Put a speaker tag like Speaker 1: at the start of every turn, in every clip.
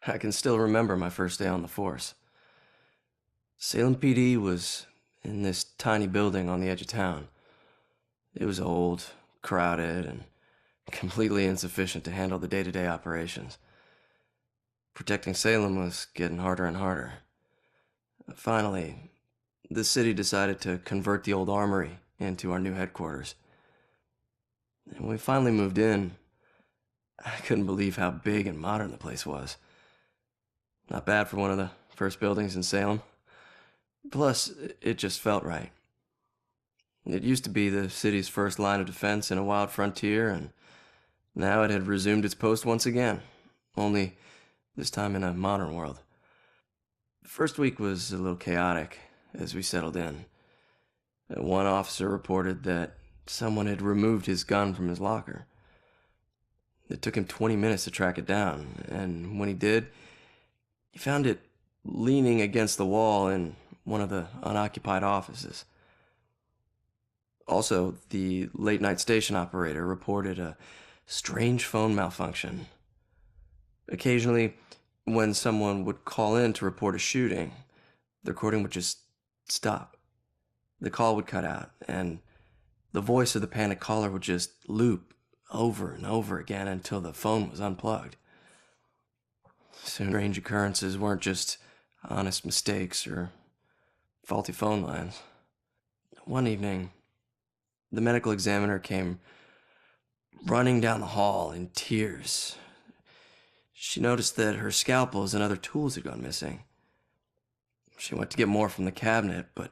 Speaker 1: I can still remember my first day on the force. Salem PD was in this tiny building on the edge of town. It was old, crowded, and completely insufficient to handle the day-to-day operations. Protecting Salem was getting harder and harder. Finally, the city decided to convert the old armory into our new headquarters. And when we finally moved in, I couldn't believe how big and modern the place was. Not bad for one of the first buildings in Salem. Plus, it just felt right. It used to be the city's first line of defense in a wild frontier, and now it had resumed its post once again, only this time in a modern world. The first week was a little chaotic as we settled in. One officer reported that someone had removed his gun from his locker. It took him 20 minutes to track it down, and when he did, he found it leaning against the wall in one of the unoccupied offices. Also, the late-night station operator reported a strange phone malfunction. Occasionally, when someone would call in to report a shooting, the recording would just stop. The call would cut out, and the voice of the panicked caller would just loop over and over again until the phone was unplugged. Strange occurrences weren't just honest mistakes or faulty phone lines. One evening, the medical examiner came running down the hall in tears. She noticed that her scalpels and other tools had gone missing. She went to get more from the cabinet, but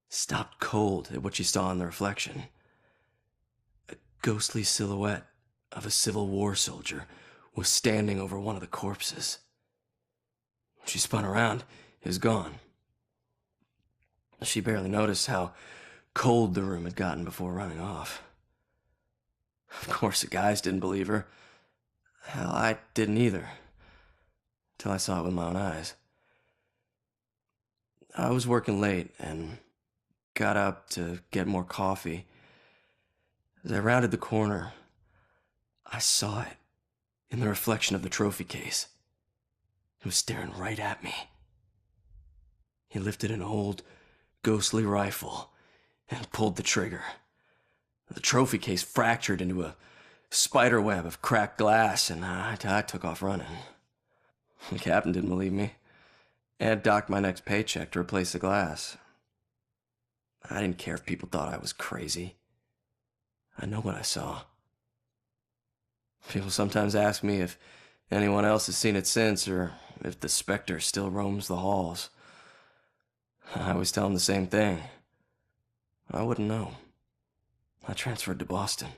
Speaker 1: stopped cold at what she saw in the reflection. A ghostly silhouette of a Civil War soldier was standing over one of the corpses. She spun around. It was gone. She barely noticed how cold the room had gotten before running off. Of course, the guys didn't believe her. Hell, I didn't either, till I saw it with my own eyes. I was working late and got up to get more coffee. As I rounded the corner, I saw it in the reflection of the trophy case. It was staring right at me. He lifted an old, ghostly rifle and pulled the trigger. The trophy case fractured into a spider web of cracked glass, and I took off running. The captain didn't believe me and docked my next paycheck to replace the glass. I didn't care if people thought I was crazy. I know what I saw. People sometimes ask me if anyone else has seen it since, or if the Specter still roams the halls. I always tell them the same thing. I wouldn't know. I transferred to Boston.